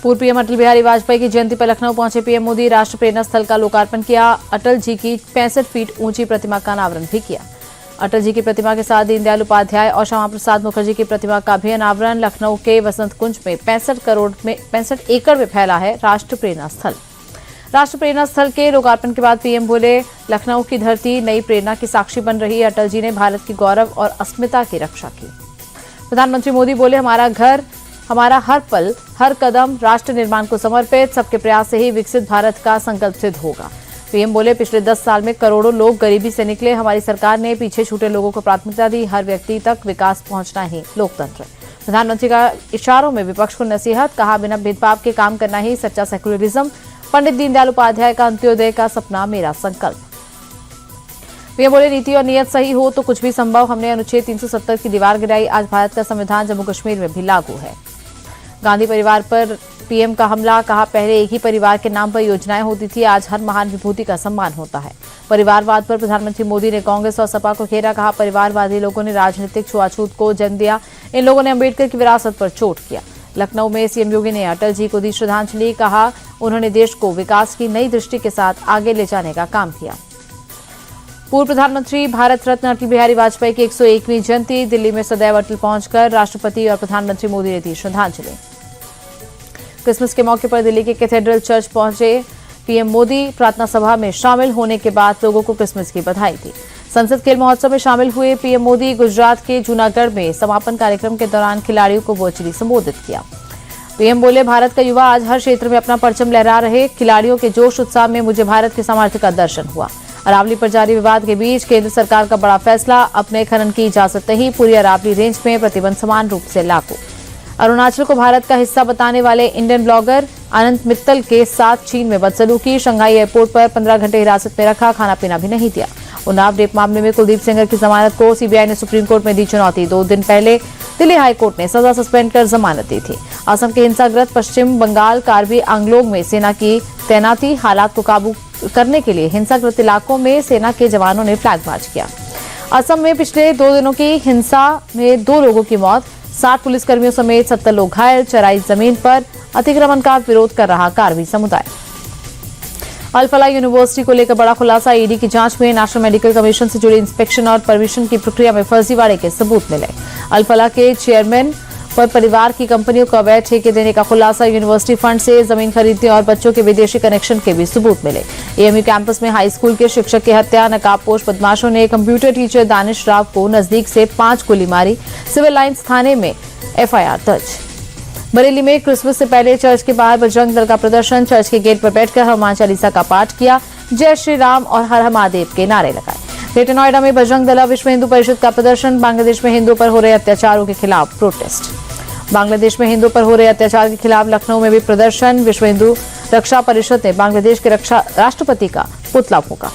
पूर्व पीएम अटल बिहारी वाजपेयी की जयंती पर लखनऊ पहुंचे पीएम मोदी। राष्ट्र प्रेरणा स्थल का लोकार्पण किया। अटल जी की 65 फीट ऊंची प्रतिमा का अनावरण भी किया। अटल जी की प्रतिमा के साथ दीनदयाल उपाध्याय और श्यामा प्रसाद मुखर्जी की प्रतिमा का भी अनावरण। लखनऊ के वसंत कुंज में 65 एकड़ में फैला है राष्ट्र प्रेरणा स्थल। राष्ट्र प्रेरणा स्थल के लोकार्पण के बाद पीएम बोले, लखनऊ की धरती नई प्रेरणा की साक्षी बन रही है। अटल जी ने भारत की गौरव और अस्मिता की रक्षा की। प्रधानमंत्री मोदी बोले, हमारा घर, हमारा हर पल, हर कदम राष्ट्र निर्माण को समर्पित। सबके प्रयास से ही विकसित भारत का संकल्प सिद्ध होगा। पीएम बोले, पिछले 10 साल में करोड़ों लोग गरीबी से निकले। हमारी सरकार ने पीछे छूटे लोगों को प्राथमिकता दी। हर व्यक्ति तक विकास पहुंचना ही लोकतंत्र है। प्रधानमंत्री का इशारों में विपक्ष को नसीहत, कहा, बिना भेदभाव के काम करना ही सच्चा सेक्युलरिज्म। पंडित दीनदयाल उपाध्याय का अंत्योदय का सपना मेरा संकल्प। पीएम बोले, नीति और नियत सही हो तो कुछ भी संभव। हमने अनुच्छेद 370 की दीवार गिराई। आज भारत का संविधान जम्मू कश्मीर में भी लागू है। गांधी परिवार पर पीएम का हमला, कहा, पहले एक ही परिवार के नाम पर योजनाएं होती थी, आज हर महान विभूति का सम्मान होता है। परिवारवाद पर प्रधानमंत्री मोदी ने कांग्रेस और सपा को घेरा, कहा, परिवारवादी लोगों ने राजनीतिक छुआछूत को जन्म दिया। इन लोगों ने अम्बेडकर की विरासत पर चोट किया। लखनऊ में सीएम योगी ने अटल जी को दी श्रद्धांजलि, कहा, उन्होंने देश को विकास की नई दृष्टि के साथ आगे ले जाने का काम किया। पूर्व प्रधानमंत्री भारत रत्न अटल बिहारी वाजपेयी की 101वीं जयंती। दिल्ली में सदैव अटल पहुंचकर राष्ट्रपति और प्रधानमंत्री मोदी ने दी श्रद्धांजलि। क्रिसमस के मौके पर दिल्ली के कैथेड्रल चर्च पहुंचे पीएम मोदी। प्रार्थना सभा में शामिल होने के बाद लोगों को क्रिसमस की बधाई दी। संसद खेल महोत्सव में शामिल हुए पीएम मोदी। गुजरात के जूनागढ़ में समापन कार्यक्रम के दौरान खिलाड़ियों को वर्चुअली संबोधित किया। पीएम बोले, भारत का युवा आज हर क्षेत्र में अपना परचम लहरा रहे। खिलाड़ियों के जोश उत्साह में मुझे भारत के सामर्थ्य का दर्शन हुआ। अरावली पर जारी विवाद के बीच केंद्र सरकार का बड़ा फैसला, अपने खनन की इजाजत नहीं। पूरी अरावली रेंज में प्रतिबंध समान रूप से लागू। अरुणाचल को भारत का हिस्सा बताने वाले इंडियन ब्लॉगर अनंत मित्तल के साथ चीन में बदसलूकी। शंघाई एयरपोर्ट पर 15 घंटे हिरासत में रखा, खाना पीना भी नहीं दिया। उन्नाव रेप मामले में कुलदीप सेंगर की जमानत को सीबीआई ने सुप्रीम कोर्ट में दी चुनौती। 2 दिन पहले दिल्ली हाईकोर्ट ने सजा सस्पेंड कर जमानत दी थी। असम के हिंसाग्रस्त पश्चिम बंगाल कार्बी आंगलोंग में सेना की तैनाती। हालात को काबू करने के लिए हिंसाग्रस्त इलाकों में सेना के जवानों ने फ्लैग मार्च किया। असम में पिछले 2 दिनों की हिंसा में 2 लोगों की मौत, 60 पुलिसकर्मियों समेत 70 लोग घायल। चराई जमीन पर अतिक्रमण का विरोध कर रहा कार्बी समुदाय। अल-फलाह यूनिवर्सिटी को लेकर बड़ा खुलासा। ईडी की जांच में नेशनल मेडिकल कमीशन से जुड़ी इंस्पेक्शन और परमिशन की प्रक्रिया में फर्जीवाड़े के सबूत मिले। अल-फलाह के चेयरमैन पर परिवार की कंपनियों को अवैध ठेके देने का खुलासा। यूनिवर्सिटी फंड से जमीन खरीदने और बच्चों के विदेशी कनेक्शन के भी सबूत मिले। एएमयू कैंपस में हाई स्कूल के शिक्षक की हत्या। नकाबपोश बदमाशों ने कंप्यूटर टीचर दानिश राव को नजदीक से 5 गोली मारी। सिविल लाइन्स थाने में एफआईआर दर्ज। बरेली में क्रिसमस से पहले चर्च के बाहर बजरंग दल का प्रदर्शन। चर्च के गेट पर बैठकर हनुमान चालीसा का पाठ किया। जय श्री राम और हर हर महादेव के नारे लगाए। ग्रेटर नोएडा में बजरंग दल विश्व हिंदू परिषद का प्रदर्शन। बांग्लादेश में हिंदुओं पर हो रहे अत्याचारों के खिलाफ प्रोटेस्ट। बांग्लादेश में हिंदुओं पर हो रहे अत्याचार के खिलाफ लखनऊ में भी प्रदर्शन। विश्व हिंदू रक्षा परिषद ने बांग्लादेश के राष्ट्रपति का पुतला फूंका।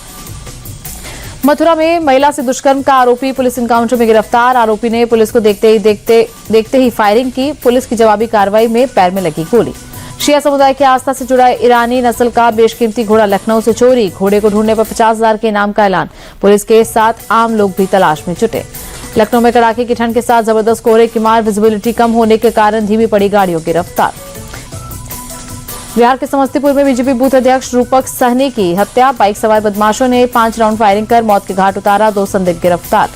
मथुरा में महिला से दुष्कर्म का आरोपी पुलिस एनकाउंटर में गिरफ्तार। आरोपी ने पुलिस को देखते ही फायरिंग की। पुलिस की जवाबी कार्रवाई में पैर में लगी गोली। शिया समुदाय की आस्था से जुड़ा ईरानी नस्ल का बेशकीमती घोड़ा लखनऊ से चोरी। घोड़े को ढूंढने पर 50,000 के इनाम का ऐलान। पुलिस के साथ आम लोग भी तलाश में जुटे। लखनऊ में कड़ाके की ठंड के साथ जबरदस्त कोहरे की मार। विजिबिलिटी कम होने के कारण धीमी पड़ी गाड़ियों की रफ्तार। बिहार के समस्तीपुर में बीजेपी बूथ अध्यक्ष रूपक सहनी की हत्या। बाइक सवार बदमाशों ने 5 राउंड फायरिंग कर मौत के घाट उतारा। 2 संदिग्ध गिरफ्तार।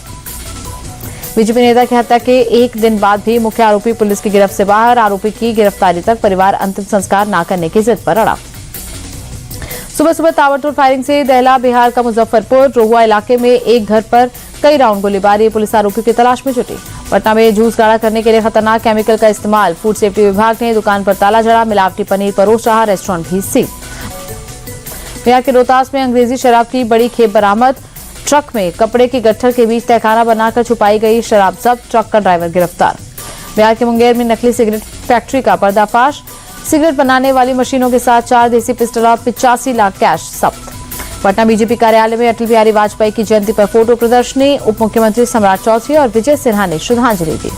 बीजेपी नेता की हत्या के 1 दिन बाद भी मुख्य आरोपी पुलिस की गिरफ्त से बाहर। आरोपी की गिरफ्तारी तक परिवार अंतिम संस्कार न करने की जिद पर अड़ा। सुबह सुबह ताबड़तोड़ फायरिंग से दहला बिहार का मुजफ्फरपुर। रोहुआ इलाके में एक घर पर कई राउंड गोलीबारी। पुलिस आरोपी की तलाश में जुटी। पटना में जूस गाढ़ा करने के लिए खतरनाक केमिकल का इस्तेमाल। फूड सेफ्टी विभाग ने दुकान पर ताला जड़ा। मिलावटी पनीर परोस रहा रेस्टोरेंट भी सील। बिहार के रोहतास में अंग्रेजी शराब की बड़ी खेप बरामद। ट्रक में कपड़े के गट्ठर के बीच तहखाना बनाकर छुपाई गई शराब जब्त। ट्रक का ड्राइवर गिरफ्तार। बिहार के मुंगेर में नकली सिगरेट फैक्ट्री का पर्दाफाश। सिगरेट बनाने वाली मशीनों के साथ 4 देसी पिस्टल और 85 लाख कैश जब्त। पटना बीजेपी कार्यालय में अटल बिहारी वाजपेयी की जयंती पर फोटो प्रदर्शनी। उप मुख्यमंत्री सम्राट चौधरी और विजय सिन्हा ने श्रद्धांजलि दी।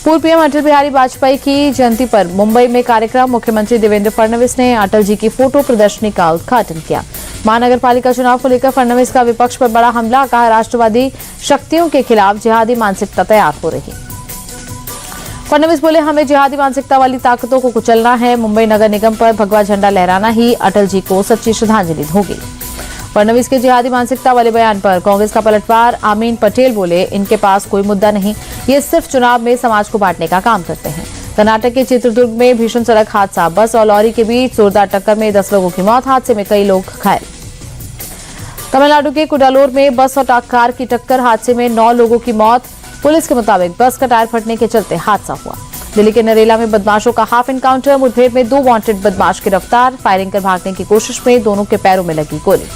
पूर्व पीएम अटल बिहारी वाजपेयी की जयंती पर मुंबई में कार्यक्रम। मुख्यमंत्री देवेंद्र फडणवीस ने अटल जी की फोटो प्रदर्शनी का उद्घाटन किया। महानगर पालिका चुनाव को लेकर फडणवीस का विपक्ष पर बड़ा हमला। कहा, राष्ट्रवादी शक्तियों के खिलाफ जिहादी मानसिकता तैयार हो रही। फडणवीस बोले, हमें जिहादी मानसिकता वाली ताकतों को कुचलना है। मुंबई नगर निगम पर भगवा झंडा लहराना ही अटल जी को सच्ची श्रद्धांजलि होगी। फडणवीस के जिहादी मानसिकता वाले बयान पर कांग्रेस का पलटवार। आमीन पटेल बोले, इनके पास कोई मुद्दा नहीं, ये सिर्फ चुनाव में समाज को बांटने का काम करते हैं। कर्नाटक के चित्रदुर्ग में भीषण सड़क हादसा, बस और लॉरी के बीच जोरदार टक्कर में 10 लोगों की मौत, हादसे में कई लोग घायल। तमिलनाडु के कुडालोर में बस और कार की टक्कर, हादसे में 9 लोगों की मौत। पुलिस के मुताबिक बस का टायर फटने के चलते हादसा हुआ। दिल्ली के नरेला में बदमाशों का हाफ एनकाउंटर, मुठभेड़ में 2 वांटेड बदमाश गिरफ्तार। फायरिंग कर भागने की कोशिश में दोनों के पैरों में लगी गोली।